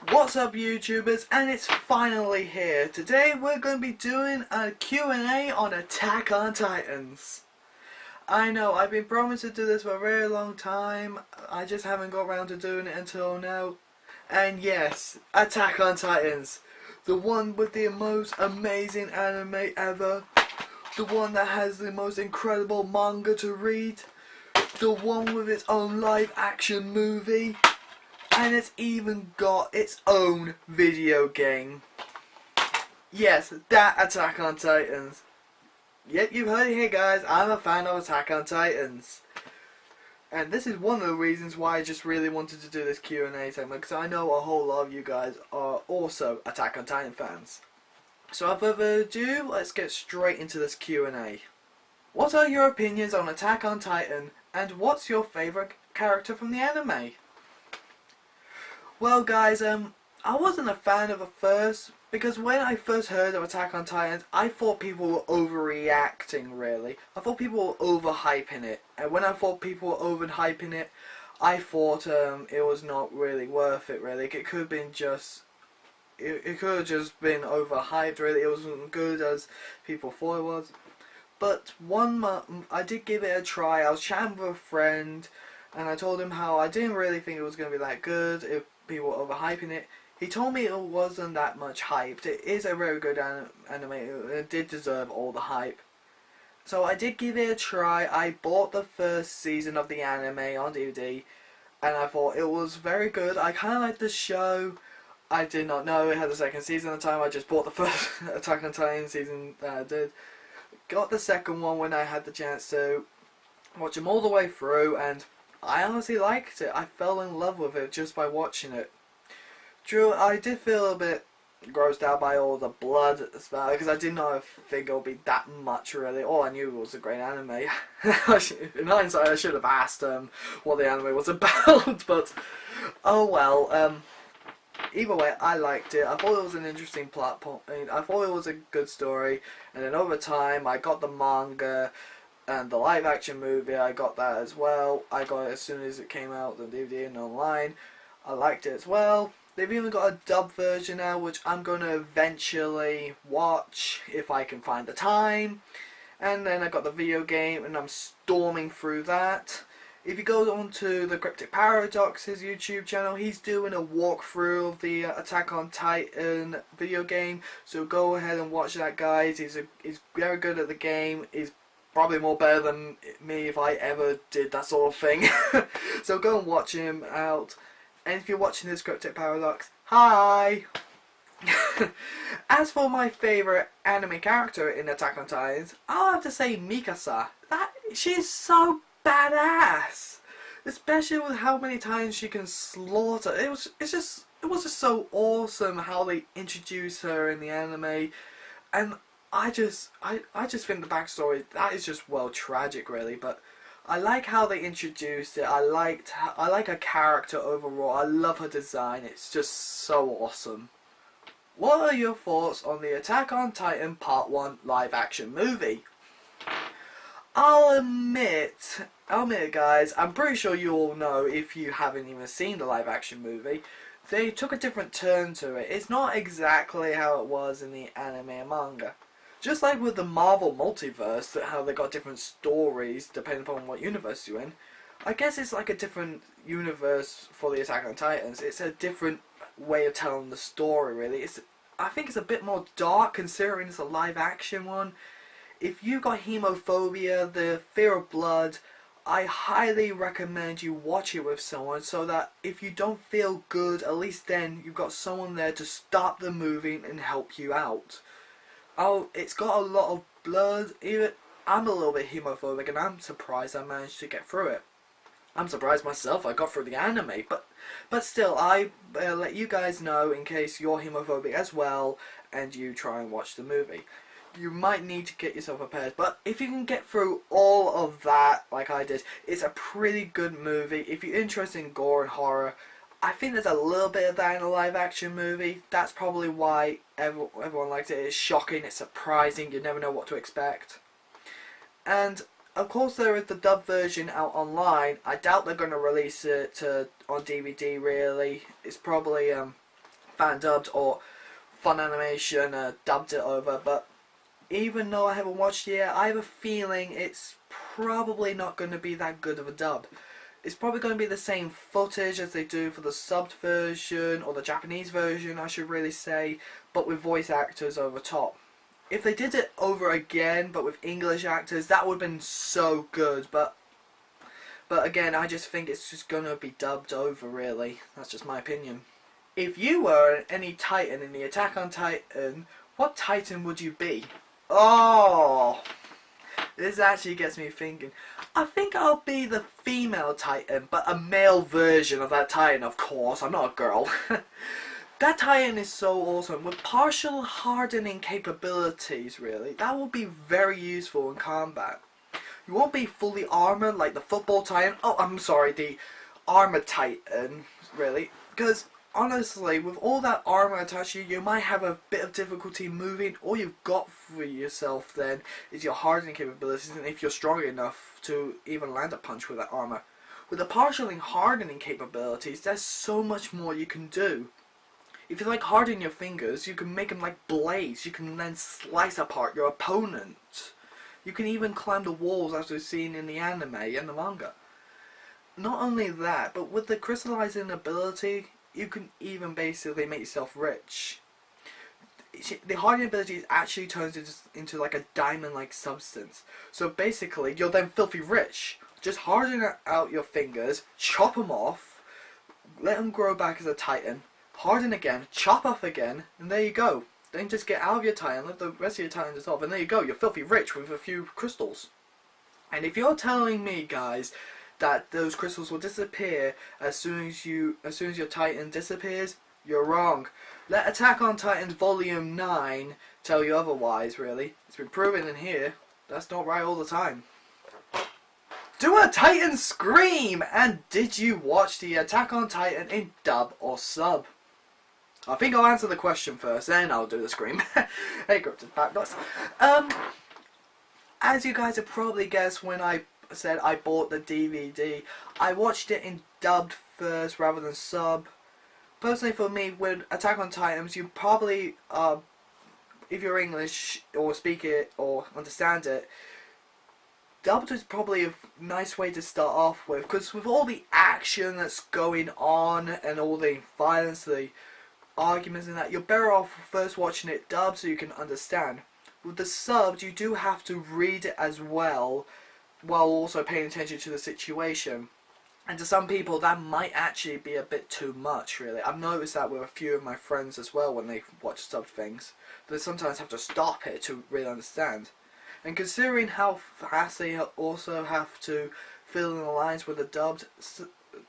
What's up YouTubers, and it's finally here. Today we're going to be doing a Q&A on Attack on Titans. I know, I've been promised to do this for a very long time. I just haven't got around to doing it until now. And yes, Attack on Titans. The one with the most amazing anime ever. The one that has the most incredible manga to read. The one with its own live action movie. And it's even got its own video game. Yes, that Attack on Titans. Yep, you've heard it here guys, I'm a fan of Attack on Titans. And this is one of the reasons why I just really wanted to do this Q&A segment, because I know a whole lot of you guys are also Attack on Titan fans. So without further ado, let's get straight into this Q&A. What are your opinions on Attack on Titan, and what's your favourite character from the anime? Well guys, I wasn't a fan of it first, because when I first heard of Attack on Titans, I thought people were overreacting really. I thought people were overhyping it, and when I thought people were overhyping it, I thought it was not really worth it really. It could have been just, it could have just been overhyped really. It wasn't good as people thought it was. But one month, I did give it a try. I was chatting with a friend, and I told him how I didn't really think it was going to be that good if people were overhyping it. He told me it wasn't that much hyped. It is a very good anime. It did deserve all the hype. So I did give it a try. I bought the first season of the anime on DVD, and I thought it was very good. I kind of liked the show. I did not know it had a second season at the time. I just bought the first Attack on Titan season that I did. Got the second one when I had the chance to watch them all the way through, and I honestly liked it. I fell in love with it just by watching it. True, I did feel a bit grossed out by all the blood, because I did not think it would be that much really. All I knew was a great anime. In hindsight, I should have asked what the anime was about, but oh well. Either way, I liked it. I thought it was an interesting plot point. I thought it was a good story, and then over time, I got the manga. And the live action movie, I got that as well. I got it as soon as it came out on DVD and online. I liked it as well. They've even got a dub version now, which I'm going to eventually watch if I can find the time. And then I got the video game, and I'm storming through that. If you go onto the Cryptic Paradox's YouTube channel, he's doing a walkthrough of the Attack on Titan video game. So go ahead and watch that, guys. He's very good at the game. He's probably more better than me if I ever did that sort of thing. So go and watch him out. And if you're watching this Cryptic Paradox, hi! As for my favourite anime character in Attack on Titans, I'll have to say Mikasa. She's so badass! Especially with how many times she can slaughter. It was just so awesome how they introduced her in the anime. And I just think the backstory, that is just, well, tragic really, but I like how they introduced it. I like her character overall. I love her design. It's just so awesome. What are your thoughts on the Attack on Titan Part 1 live action movie? I'll admit guys, I'm pretty sure you all know if you haven't even seen the live action movie. They took a different turn to it. It's not exactly how it was in the anime and manga. Just like with the Marvel multiverse, how they got different stories depending upon what universe you're in, I guess it's like a different universe for the Attack on Titans. It's a different way of telling the story really. I think it's a bit more dark considering it's a live action one. If you got hemophobia, the fear of blood, I highly recommend you watch it with someone so that if you don't feel good, at least then you've got someone there to stop the movie and help you out. Oh, it's got a lot of blood. Even I'm a little bit hemophobic, and I'm surprised I managed to get through it. I'm surprised myself I got through the anime, but still, I let you guys know in case you're hemophobic as well, and you try and watch the movie. You might need to get yourself prepared, but if you can get through all of that, like I did, it's a pretty good movie. If you're interested in gore and horror, I think there's a little bit of that in a live action movie. That's probably why everyone likes it. It's shocking, it's surprising, you never know what to expect. And of course there is the dub version out online. I doubt they're going to release it on DVD really. It's probably fan dubbed or Fun Animation dubbed it over, but even though I haven't watched it yet, I have a feeling it's probably not going to be that good of a dub. It's probably going to be the same footage as they do for the subbed version, or the Japanese version I should really say, but with voice actors over top. If they did it over again, but with English actors, that would have been so good, but again, I just think it's just going to be dubbed over, really. That's just my opinion. If you were any Titan in the Attack on Titan, what Titan would you be? Oh, this actually gets me thinking. I think I'll be the female Titan, but a male version of that Titan, of course. I'm not a girl. That Titan is so awesome. With partial hardening capabilities, really, that will be very useful in combat. You won't be fully armored like the football Titan. Oh, I'm sorry, the armored Titan, really. Because honestly, with all that armor attached to you, you might have a bit of difficulty moving. All you've got for yourself then is your hardening capabilities, and if you're strong enough to even land a punch with that armor. With the partially hardening capabilities, there's so much more you can do. If you like harden your fingers, you can make them like blades. You can then slice apart your opponent. You can even climb the walls, as we've seen in the anime and the manga. Not only that, but with the crystallizing ability, you can even basically make yourself rich. The hardening ability actually turns into like a diamond-like substance. So basically, you're then filthy rich. Just harden out your fingers, chop them off, let them grow back as a Titan, harden again, chop off again, and there you go. Then just get out of your Titan, let the rest of your Titan dissolve, and there you go. You're filthy rich with a few crystals. And if you're telling me, guys, that those crystals will disappear as soon as your Titan disappears, you're wrong. Let Attack on Titans Volume 9 tell you otherwise, really. It's been proven in here. That's not right all the time. Do a Titan scream! And did you watch the Attack on Titan in dub or sub? I think I'll answer the question first, then I'll do the scream. Hey, Cryptid Backnuts. As you guys have probably guessed when I said I bought the DVD, I watched it in dubbed first rather than sub. Personally, for me, with Attack on Titans, you probably, if you're English or speak it or understand it, dubbed is probably a nice way to start off with, because with all the action that's going on and all the violence, the arguments and that, you're better off first watching it dubbed so you can understand. With the subs, you do have to read it as well, while also paying attention to the situation. And to some people, that might actually be a bit too much, really. I've noticed that with a few of my friends as well when they watch sub things. They sometimes have to stop it to really understand. And considering how fast they also have to fill in the lines with the dubbed,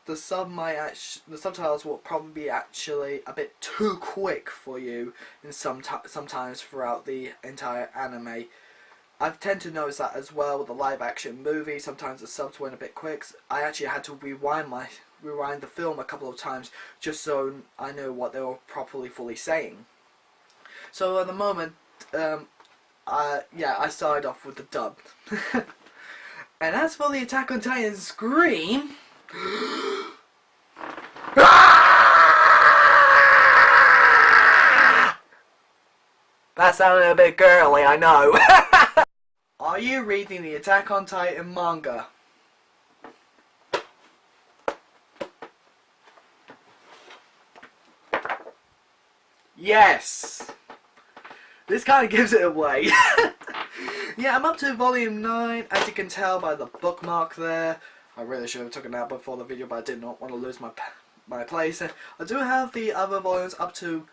the subtitles will probably be actually a bit too quick for you in sometimes throughout the entire anime. I've tend to notice that as well with the live action movie. Sometimes the subs went a bit quick. I actually had to rewind the film a couple of times just so I know what they were fully saying. So at the moment, yeah, I started off with the dub. And as for the Attack on Titan scream, that sounded a bit girly, I know. Are you reading the Attack on Titan manga? Yes! This kind of gives it away. Yeah, I'm up to volume 9, as you can tell by the bookmark there. I really should have taken it out before the video, but I did not want to lose my place. I do have the other volumes up to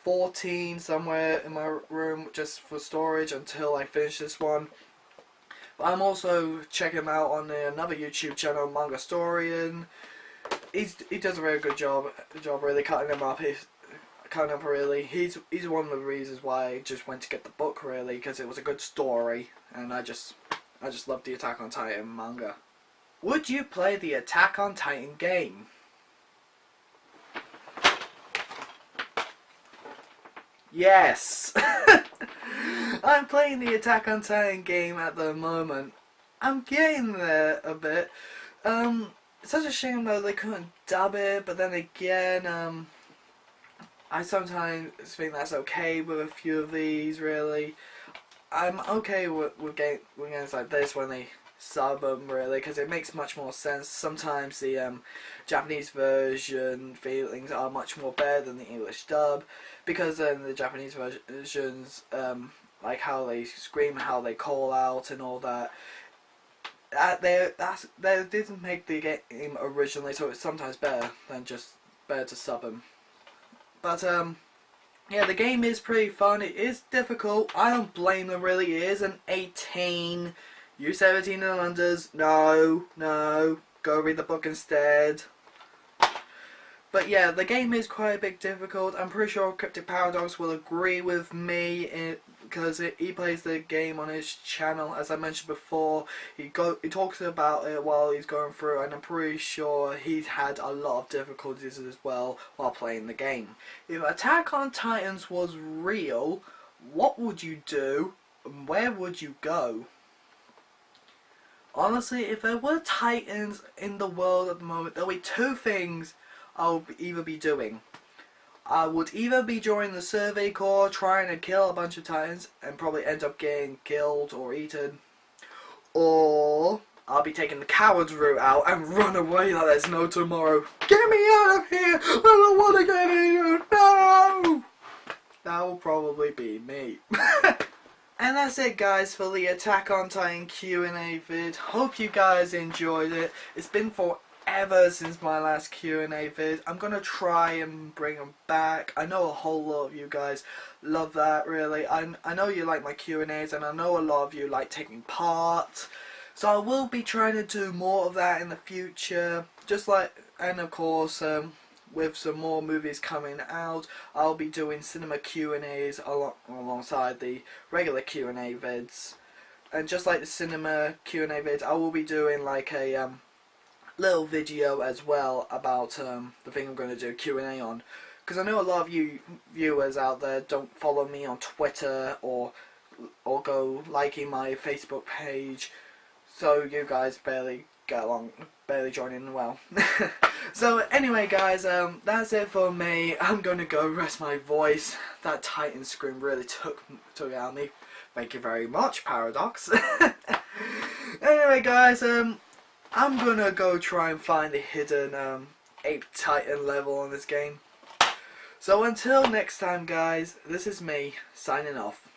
14 somewhere in my room just for storage until I finish this one. But I'm also checking him out on another YouTube channel, Mangastorian. He does a very good job really cutting them up. Really. He's one of the reasons why I just went to get the book, really, because it was a good story, and I just love the Attack on Titan manga. Would you play the Attack on Titan game? Yes! I'm playing the Attack on Titan game at the moment. I'm getting there a bit. It's such a shame though they couldn't dub it, but then again, I sometimes think that's okay with a few of these, really. I'm okay with games like this when they sub them, really, because it makes much more sense. Sometimes the Japanese version feelings are much more better than the English dub, because in the Japanese versions, like how they scream, how they call out, and all that. They didn't make the game originally, so it's sometimes better to sub them. But yeah, the game is pretty fun. It is difficult. I don't blame them, really. It is an 18. You 17 and unders. No, no. Go read the book instead. But yeah, the game is quite a bit difficult. I'm pretty sure Cryptic Paradox will agree with me because he plays the game on his channel. As I mentioned before, he talks about it while he's going through, and I'm pretty sure he's had a lot of difficulties as well while playing the game. If Attack on Titans was real, what would you do and where would you go? Honestly, if there were Titans in the world at the moment, there would be two things I'll either be doing. I would either be joining the Survey Corps trying to kill a bunch of Titans and probably end up getting killed or eaten, or I'll be taking the coward's route out and run away like there's no tomorrow. Get me out of here! I don't want to get in! No! That will probably be me. And that's it, guys, for the Attack on Titan Q&A vid. Hope you guys enjoyed it. It's been forever since my last Q&A vid. I'm gonna try and bring them back. I know a whole lot of you guys love that, really. I know you like my Q&As, and I know a lot of you like taking part. So I will be trying to do more of that in the future. And of course, with some more movies coming out, I'll be doing cinema Q&As alongside the regular Q&A vids. And just like the cinema Q&A vids, I will be doing like a little video as well about the thing I'm going to do Q&A on. Because I know a lot of you viewers out there don't follow me on Twitter or go liking my Facebook page, so you guys barely get along, barely join in well. So anyway, guys, that's it for me. I'm gonna go rest my voice. That Titan scream really took out of me. Thank you very much, Paradox. Anyway, guys, I'm gonna go try and find the hidden Ape Titan level on this game. So until next time, guys, this is me signing off.